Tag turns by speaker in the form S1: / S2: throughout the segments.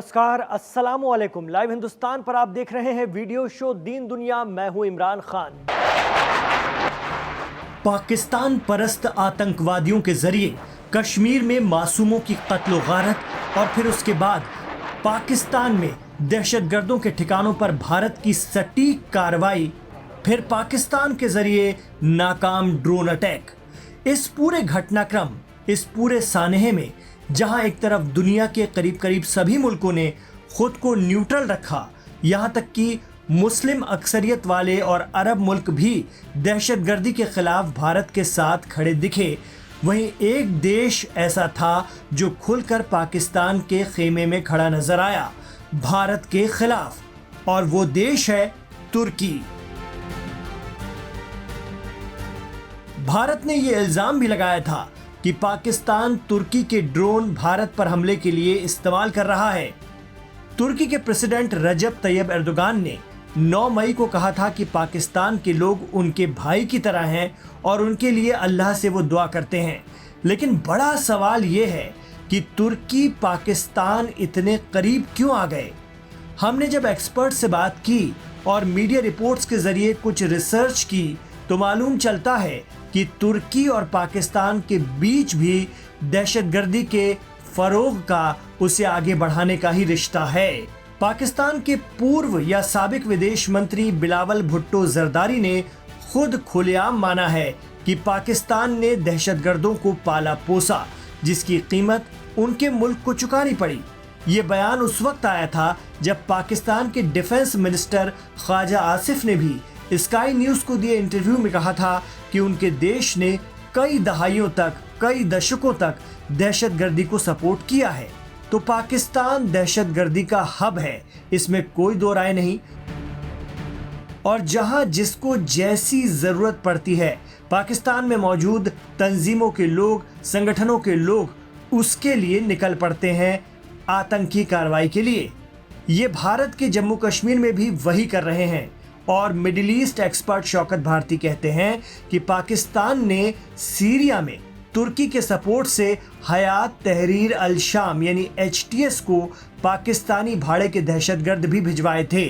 S1: नमस्कार, अस्सलाम वालेकुम। लाइव हिंदुस्तान पर आप देख रहे हैं वीडियो शो दीन दुनिया। मैं हूं इमरान खान। पाकिस्तान परस्त आतंकवादियों के जरिए कश्मीर में मासूमों की कत्ल गारत और फिर उसके बाद पाकिस्तान में दहशतगर्दों के ठिकानों पर भारत की सटीक कार्रवाई, फिर पाकिस्तान के जरिए नाकाम ड्रोन अटैक। इस पूरे घटनाक्रम, इस पूरे सानहे में जहां एक तरफ दुनिया के करीब करीब सभी मुल्कों ने खुद को न्यूट्रल रखा, यहां तक कि मुस्लिम अक्सरियत वाले और अरब मुल्क भी दहशतगर्दी के खिलाफ भारत के साथ खड़े दिखे, वहीं एक देश ऐसा था जो खुलकर पाकिस्तान के खेमे में खड़ा नजर आया भारत के खिलाफ, और वो देश है तुर्की। भारत ने ये इल्जाम भी लगाया था कि पाकिस्तान तुर्की के ड्रोन भारत पर हमले के लिए इस्तेमाल कर रहा है। तुर्की के प्रेसिडेंट रजब तैयब एर्दोगान ने 9 मई को कहा था कि पाकिस्तान के लोग उनके भाई की तरह हैं और उनके लिए अल्लाह से वो दुआ करते हैं। लेकिन बड़ा सवाल ये है कि तुर्की पाकिस्तान इतने करीब क्यों आ गए। हमने जब एक्सपर्ट से बात की और मीडिया रिपोर्ट्स के जरिए कुछ रिसर्च की तो मालूम चलता है कि तुर्की और पाकिस्तान के बीच भी दहशतगर्दी के फरोग का, उसे आगे बढ़ाने का ही रिश्ता है। पाकिस्तान के पूर्व या साबिक विदेश मंत्री बिलावल भुट्टो जरदारी ने खुद खुलेआम माना है कि पाकिस्तान ने दहशतगर्दों को पाला पोसा, जिसकी कीमत उनके मुल्क को चुकानी पड़ी। ये बयान उस वक्त आया था जब पाकिस्तान के डिफेंस मिनिस्टर ख्वाजा आसिफ ने भी स्काई न्यूज़ को दिए इंटरव्यू में कहा था कि उनके देश ने कई दहाइयों तक, कई दशकों तक दहशतगर्दी को सपोर्ट किया है। तो पाकिस्तान दहशतगर्दी का हब है, इसमें कोई दो राय नहीं। और जहां जिसको जैसी जरूरत पड़ती है, पाकिस्तान में मौजूद तंजीमों के लोग, संगठनों के लोग उसके लिए निकल पड़ते हैं आतंकी कार्रवाई के लिए। ये भारत के जम्मू कश्मीर में भी वही कर रहे हैं। और Middle East expert Shaukat Bharti कहते हैं कि पाकिस्तान ने सीरिया में तुर्की के सपोर्ट से हयात तहरीर अल शाम यानी HTS को पाकिस्तानी भाड़े के दहशतगर्द भी भिजवाए थे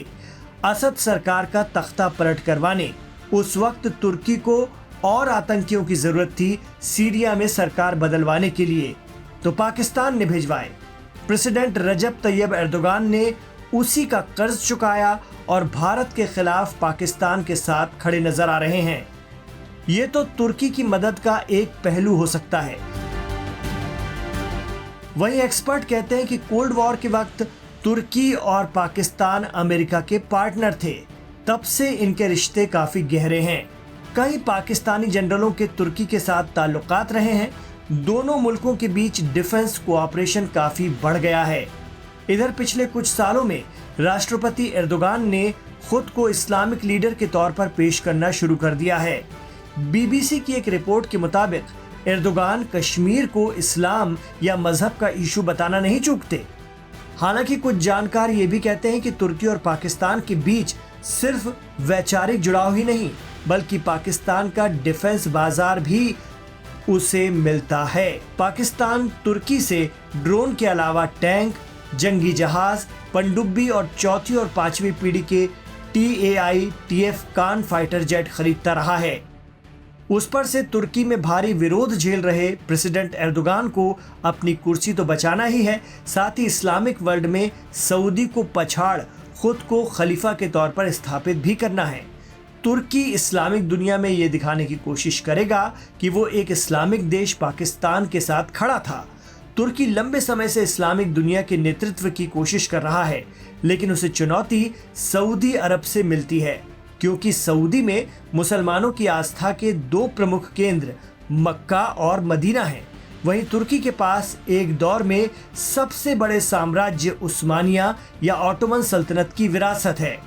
S1: असद सरकार का तख्ता पलट करवाने। उस वक्त तुर्की को और आतंकियों की जरूरत थी सीरिया में सरकार बदलवाने के लिए, तो पाकिस्तान ने भिजवाए। प्रेसिडेंट रजब तैयब एर्दोगान ने उसी का कर्ज चुकाया और भारत के खिलाफ पाकिस्तान के साथ खड़े नजर आ रहे हैं। ये तो तुर्की की मदद का एक पहलू हो सकता है। वहीं एक्सपर्ट कहते हैं कि कोल्ड वॉर के वक्त तुर्की और पाकिस्तान अमेरिका के पार्टनर थे, तब से इनके रिश्ते काफी गहरे हैं। कई पाकिस्तानी जनरलों के तुर्की के साथ ताल्लुकात रहे हैं। दोनों मुल्कों के बीच डिफेंस कोऑपरेशन काफी बढ़ गया है। इधर पिछले कुछ सालों में राष्ट्रपति एर्दोगान ने खुद को इस्लामिक लीडर के तौर पर पेश करना शुरू कर दिया है। BBC की एक रिपोर्ट के मुताबिक एर्दोगान कश्मीर को इस्लाम या मजहब का इशू बताना नहीं चूकते। हालांकि कुछ जानकार ये भी कहते हैं कि तुर्की और पाकिस्तान के बीच सिर्फ वैचारिक जुड़ाव ही नहीं, बल्कि पाकिस्तान का डिफेंस बाजार भी उसे मिलता है। पाकिस्तान तुर्की से ड्रोन के अलावा टैंक, जंगी जहाज, पनडुब्बी और चौथी और 5वीं पीढ़ी के TAI/TF कान फाइटर जेट खरीदता रहा है। उस पर से तुर्की में भारी विरोध झेल रहे प्रेसिडेंट एर्दोगान को अपनी कुर्सी तो बचाना ही है, साथ ही इस्लामिक वर्ल्ड में सऊदी को पछाड़ खुद को खलीफा के तौर पर स्थापित भी करना है। तुर्की इस्लामिक दुनिया में ये दिखाने की कोशिश करेगा कि वो एक इस्लामिक देश पाकिस्तान के साथ खड़ा था। तुर्की लंबे समय से इस्लामिक दुनिया के नेतृत्व की कोशिश कर रहा है, लेकिन उसे चुनौती सऊदी अरब से मिलती है, क्योंकि सऊदी में मुसलमानों की आस्था के 2 प्रमुख केंद्र मक्का और मदीना हैं। वहीं तुर्की के पास एक दौर में सबसे बड़े साम्राज्य उस्मानिया या ऑटोमन सल्तनत की विरासत है।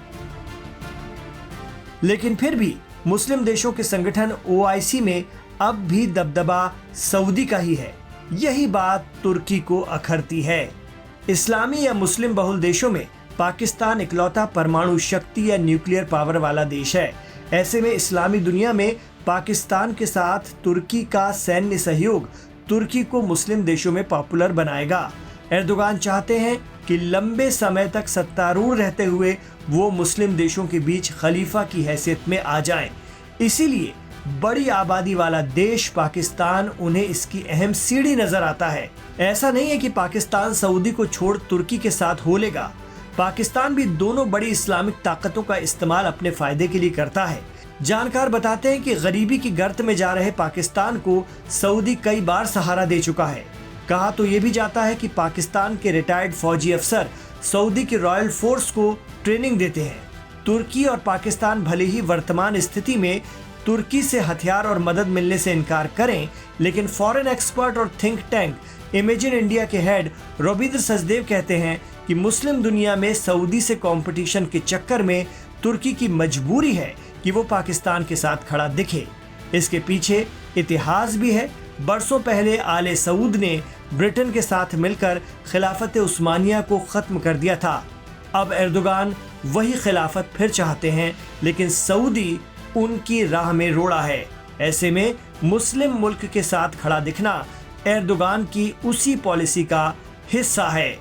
S1: लेकिन फिर भी मुस्लिम देशों के संगठन OIC में अब भी दबदबा सऊदी का ही है। यही बात तुर्की को अखरती है। इस्लामी या मुस्लिम बहुल देशों में पाकिस्तान इकलौता परमाणु शक्ति या न्यूक्लियर पावर वाला देश है। ऐसे में इस्लामी दुनिया में पाकिस्तान के साथ तुर्की का सैन्य सहयोग तुर्की को मुस्लिम देशों में पॉपुलर बनाएगा। एर्दोगान चाहते हैं कि लंबे समय तक सत्तारूढ़ रहते हुए वो मुस्लिम देशों के बीच खलीफा की हैसियत में आ जाएं। इसीलिए बड़ी आबादी वाला देश पाकिस्तान उन्हें इसकी अहम सीढ़ी नजर आता है। ऐसा नहीं है कि पाकिस्तान सऊदी को छोड़ तुर्की के साथ हो लेगा। पाकिस्तान भी दोनों बड़ी इस्लामिक ताकतों का इस्तेमाल अपने फायदे के लिए करता है। जानकार बताते हैं कि गरीबी की गर्त में जा रहे पाकिस्तान को सऊदी कई बार सहारा दे चुका है। कहा तो ये भी जाता है कि पाकिस्तान के रिटायर्ड फौजी अफसर सऊदी की रॉयल फोर्स को ट्रेनिंग देते हैं। तुर्की और पाकिस्तान भले ही वर्तमान स्थिति में तुर्की से हथियार और मदद मिलने से इनकार करें, लेकिन फॉरेन एक्सपर्ट और थिंक टैंक इमेजिन इंडिया के हेड रविंद्र सचदेव कहते हैं कि मुस्लिम दुनिया में सऊदी से कंपटीशन के चक्कर में तुर्की की मजबूरी है कि वो पाकिस्तान के साथ खड़ा दिखे। इसके पीछे इतिहास भी है। बरसों पहले आले सऊद ने ब्रिटेन के साथ मिलकर खिलाफत उस्मानिया को खत्म कर दिया था। अब एर्दोगान वही खिलाफत फिर चाहते हैं, लेकिन सऊदी उनकी राह में रोड़ा है। ऐसे में मुस्लिम मुल्क के साथ खड़ा दिखना एर्दोगान की उसी पॉलिसी का हिस्सा है।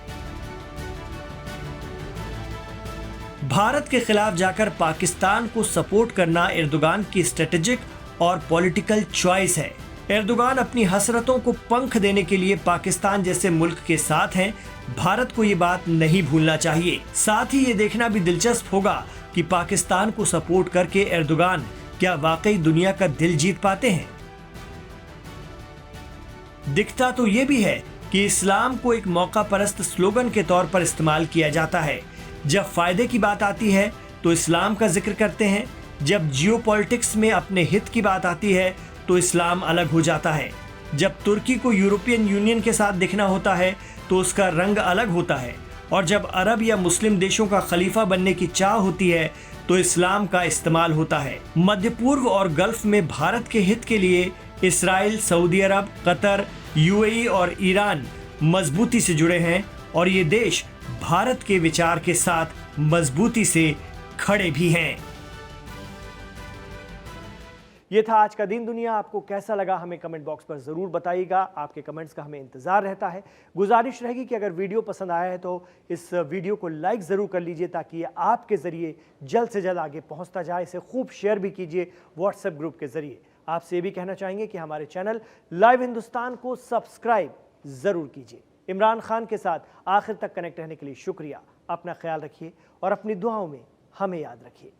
S1: भारत के खिलाफ जाकर पाकिस्तान को सपोर्ट करना एर्दोगान की स्ट्रेटेजिक और पॉलिटिकल चॉइस है। एर्दोगान अपनी हसरतों को पंख देने के लिए पाकिस्तान जैसे मुल्क के साथ हैं। भारत को ये बात नहीं भूलना चाहिए। साथ ही ये देखना भी दिलचस्प होगा कि पाकिस्तान को सपोर्ट करके एर्दोगान क्या वाकई दुनिया का दिल जीत पाते हैं। दिखता तो ये भी है कि इस्लाम को एक मौका परस्त स्लोगन के तौर पर इस्तेमाल किया जाता है। जब फायदे की बात आती है तो इस्लाम का जिक्र करते हैं, जब जियोपॉलिटिक्स में अपने हित की बात आती है तो इस्लाम अलग हो जाता है। जब तुर्की को यूरोपियन यूनियन के साथ दिखना होता है तो उसका रंग अलग होता है, और जब अरब या मुस्लिम देशों का खलीफा बनने की चाह होती है तो इस्लाम का इस्तेमाल होता है। मध्य पूर्व और गल्फ में भारत के हित के लिए इसराइल, सऊदी अरब, कतर, यूएई और ईरान मजबूती से जुड़े हैं, और ये देश भारत के विचार के साथ मजबूती से खड़े भी हैं। ये था आज का दिन दुनिया। आपको कैसा लगा हमें कमेंट बॉक्स पर जरूर बताइएगा। आपके कमेंट्स का हमें इंतजार रहता है। गुजारिश रहेगी कि अगर वीडियो पसंद आया है तो इस वीडियो को लाइक जरूर कर लीजिए, ताकि ये आपके जरिए जल्द से जल्द आगे पहुंचता जाए। इसे खूब शेयर भी कीजिए व्हाट्सएप ग्रुप के जरिए। आपसे ये भी कहना चाहेंगे कि हमारे चैनल लाइव हिंदुस्तान को सब्सक्राइब जरूर कीजिए। इमरान खान के साथ आखिर तक कनेक्ट रहने के लिए शुक्रिया। अपना ख्याल रखिए और अपनी दुआओं में हमें याद रखिए।